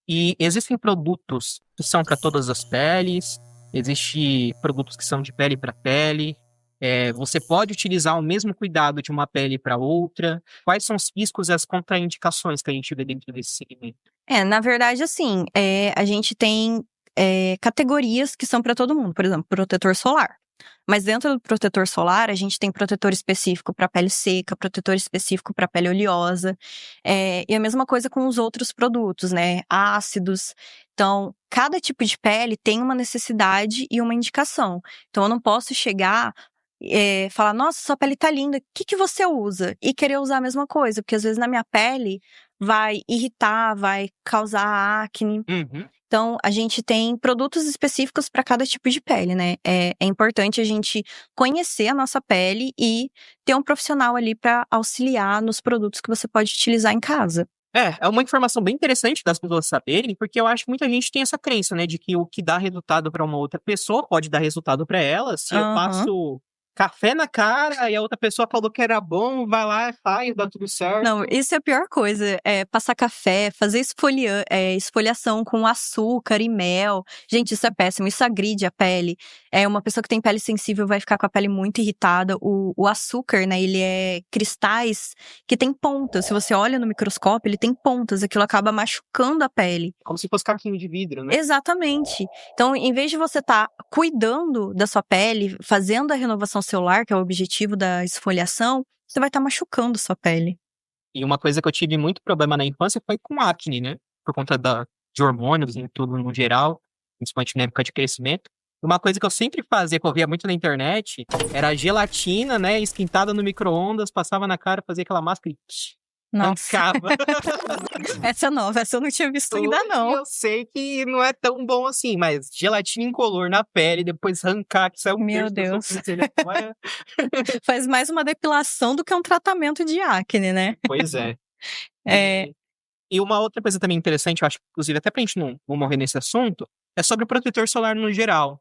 E existem produtos que são para todas as peles, existem produtos que são de pele para pele. Você pode utilizar o mesmo cuidado de uma pele para outra. Quais são os riscos e as contraindicações que a gente vê dentro desse segmento? Na verdade, assim, a gente tem categorias que são para todo mundo. Por exemplo, protetor solar. Mas dentro do protetor solar, a gente tem protetor específico para pele seca, protetor específico para pele oleosa. E a mesma coisa com os outros produtos, né? Ácidos. Então, cada tipo de pele tem uma necessidade e uma indicação. Então, eu não posso chegar falar, nossa, sua pele tá linda, o que você usa? E querer usar a mesma coisa, porque às vezes na minha pele vai irritar, vai causar acne. Uhum. Então, a gente tem produtos específicos para cada tipo de pele, né? É importante a gente conhecer a nossa pele e ter um profissional ali para auxiliar nos produtos que você pode utilizar em casa. É uma informação bem interessante das pessoas saberem, porque eu acho que muita gente tem essa crença, né, de que o que dá resultado para uma outra pessoa pode dar resultado para ela. Se eu Aham. passo café na cara e a outra pessoa falou que era bom, vai lá, faz, dá tudo certo. Não, isso é a pior coisa, passar café, fazer esfoliação com açúcar e mel. Gente, isso é péssimo, isso agride a pele. Uma pessoa que tem pele sensível vai ficar com a pele muito irritada. O açúcar, né, ele é cristais que tem pontas. Se você olha no microscópio, ele tem pontas, aquilo acaba machucando a pele. Como se fosse caquinho de vidro, né? Exatamente. Então, em vez de você estar cuidando da sua pele, fazendo a renovação celular, que é o objetivo da esfoliação, você vai estar machucando sua pele. E uma coisa que eu tive muito problema na infância foi com acne, né? Por conta de hormônios e tudo no geral, principalmente na época de crescimento. Uma coisa que eu sempre fazia, que eu via muito na internet, era gelatina, né? Esquentada no micro-ondas, passava na cara, fazia aquela máscara e Nossa, arrancava. essa é nova, essa eu não tinha visto ainda Hoje não. eu sei que não é tão bom assim, mas gelatina incolor na pele, depois arrancar, que sai um Meu terço da Deus. sobrancelha fora. Faz mais uma depilação do que um tratamento de acne, né? Pois é. É, E uma outra coisa também interessante, eu acho, inclusive, até pra gente não morrer nesse assunto, é sobre o protetor solar no geral.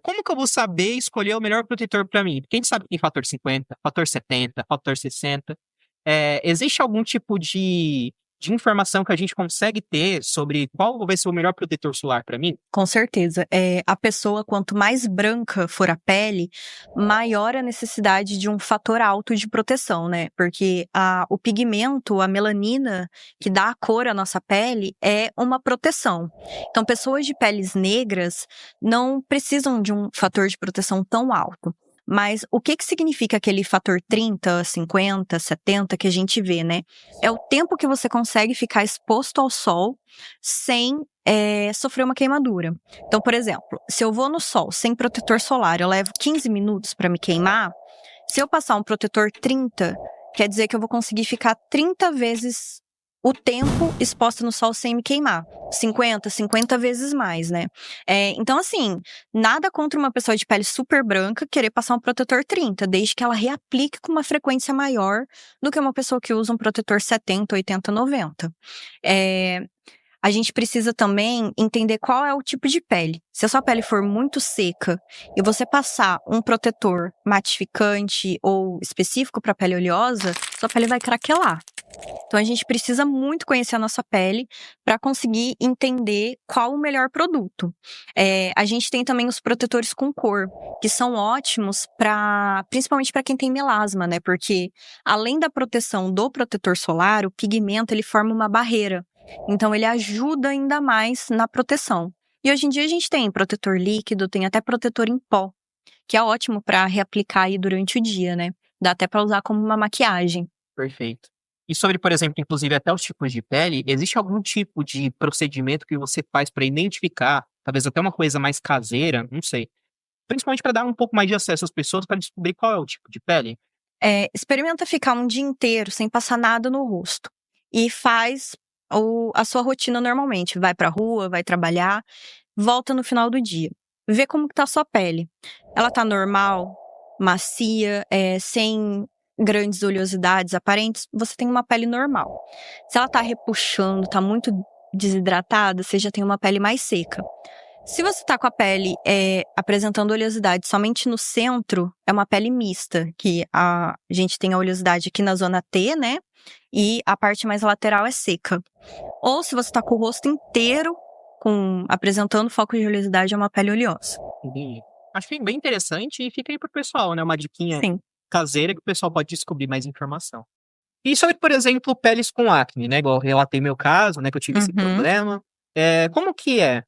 Como que eu vou saber escolher o melhor protetor para mim? Porque a gente sabe que tem fator 50, fator 70, fator 60. Existe algum tipo de informação que a gente consegue ter sobre qual vai ser o melhor protetor solar para mim? com certeza. A pessoa, quanto mais branca for a pele, maior a necessidade de um fator alto de proteção, né? Porque o pigmento, a melanina, que dá a cor à nossa pele, é uma proteção. Então, pessoas de peles negras não precisam de um fator de proteção tão alto. Mas o que significa aquele fator 30, 50, 70 que a gente vê, né? É o tempo que você consegue ficar exposto ao sol sem sofrer uma queimadura. Então, por exemplo, se eu vou no sol sem protetor solar, eu levo 15 minutos para me queimar. Se eu passar um protetor 30, quer dizer que eu vou conseguir ficar 30 vezes o tempo exposta no sol sem me queimar. 50 vezes mais, né? Então, assim, nada contra uma pessoa de pele super branca querer passar um protetor 30, desde que ela reaplique com uma frequência maior do que uma pessoa que usa um protetor 70, 80, 90. A gente precisa também entender qual é o tipo de pele. Se a sua pele for muito seca e você passar um protetor matificante ou específico para pele oleosa, sua pele vai craquelar. Então a gente precisa muito conhecer a nossa pele para conseguir entender qual o melhor produto. A gente tem também os protetores com cor, que são ótimos principalmente para quem tem melasma, né? Porque além da proteção do protetor solar, o pigmento ele forma uma barreira. Então ele ajuda ainda mais na proteção. E hoje em dia a gente tem protetor líquido, tem até protetor em pó, que é ótimo para reaplicar aí durante o dia, né? Dá até para usar como uma maquiagem. Perfeito. E sobre, por exemplo, inclusive até os tipos de pele, existe algum tipo de procedimento que você faz para identificar, talvez até uma coisa mais caseira, não sei, principalmente para dar um pouco mais de acesso às pessoas para descobrir qual é o tipo de pele? Experimenta ficar um dia inteiro sem passar nada no rosto. E faz a sua rotina normalmente. Vai pra rua, vai trabalhar, volta no final do dia. Vê como que tá a sua pele. Ela tá normal, macia, sem grandes oleosidades aparentes, você tem uma pele normal. Se ela tá repuxando, tá muito desidratada, você já tem uma pele mais seca. Se você tá com a pele apresentando oleosidade somente no centro, é uma pele mista, que a gente tem a oleosidade aqui na zona T, né? E a parte mais lateral é seca. Ou se você tá com o rosto inteiro apresentando foco de oleosidade, é uma pele oleosa. Entendi. Acho que bem interessante e fica aí pro pessoal, né? Uma diquinha Sim. caseira que o pessoal pode descobrir mais informação. E sobre, por exemplo, peles com acne, né? Igual eu relatei meu caso, né? Que eu tive esse problema. Como que é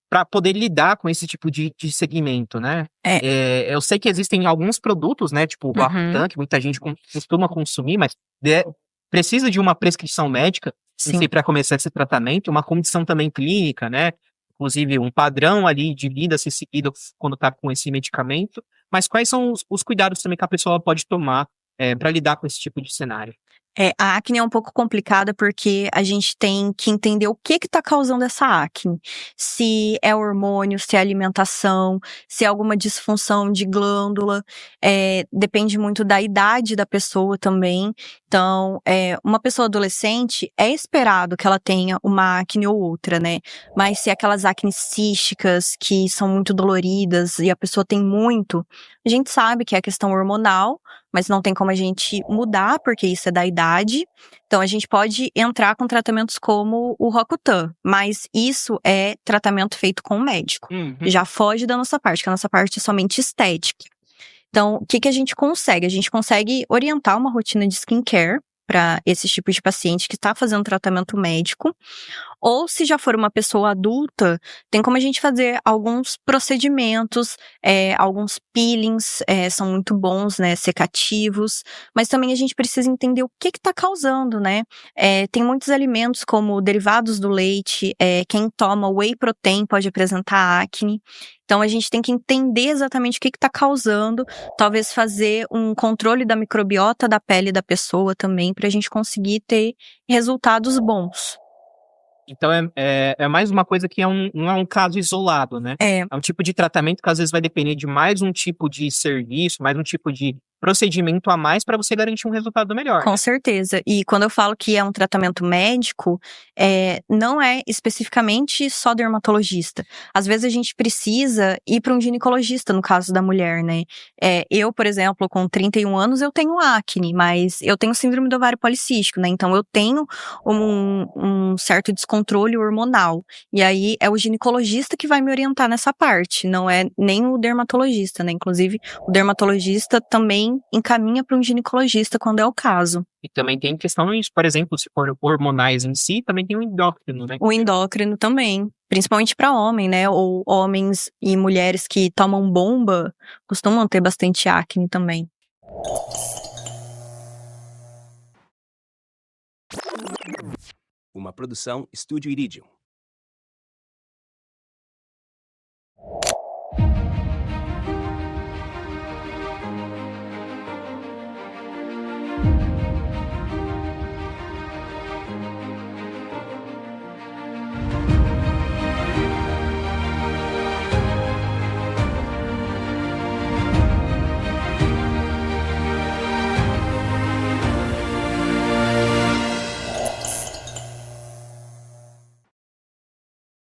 para poder lidar com esse tipo de segmento, né? Eu sei que existem alguns produtos, né? Tipo o Roacutan, que muita gente costuma consumir, mas precisa de uma prescrição médica, não sei, para começar esse tratamento, uma condição também clínica, né? Inclusive um padrão ali de vida a ser seguido quando tá com esse medicamento. Mas quais são os cuidados também que a pessoa pode tomar para lidar com esse tipo de cenário? A acne é um pouco complicada porque a gente tem que entender o que tá causando essa acne. Se é hormônio, se é alimentação, se é alguma disfunção de glândula. Depende muito da idade da pessoa também. Então, uma pessoa adolescente, é esperado que ela tenha uma acne ou outra, né? Mas se é aquelas acnes císticas que são muito doloridas e a pessoa tem muito, a gente sabe que é questão hormonal, mas não tem como a gente mudar, porque isso é da idade. Então, a gente pode entrar com tratamentos como o Roacutan, mas isso é tratamento feito com o médico. Já foge da nossa parte, que a nossa parte é somente estética. Então, o que a gente consegue? A gente consegue orientar uma rotina de skincare para esse tipo de paciente que está fazendo tratamento médico. Ou se já for uma pessoa adulta, tem como a gente fazer alguns procedimentos, alguns peelings, são muito bons, né, secativos, mas também a gente precisa entender o que tá causando, né? Tem muitos alimentos como derivados do leite, quem toma whey protein pode apresentar acne. Então a gente tem que entender exatamente o que tá causando, talvez fazer um controle da microbiota da pele da pessoa também, pra gente conseguir ter resultados bons. Então é mais uma coisa que não é um caso isolado, né? É um tipo de tratamento que às vezes vai depender de mais um tipo de serviço, mais um tipo de procedimento a mais para você garantir um resultado melhor. Com certeza. E quando eu falo que é um tratamento médico, não é especificamente só dermatologista. Às vezes a gente precisa ir para um ginecologista, no caso da mulher, né? Eu, por exemplo, com 31 anos, eu tenho acne, mas eu tenho síndrome do ovário policístico, né? Então eu tenho um certo descontrole hormonal. E aí é o ginecologista que vai me orientar nessa parte, não é nem o dermatologista, né? Inclusive, o dermatologista também encaminha para um ginecologista quando é o caso. E também tem questões, por exemplo, se for hormonais em si, também tem o endócrino, né? O endócrino também, principalmente para homem, né? Ou homens e mulheres que tomam bomba costumam ter bastante acne também. Uma produção Estúdio Iridium.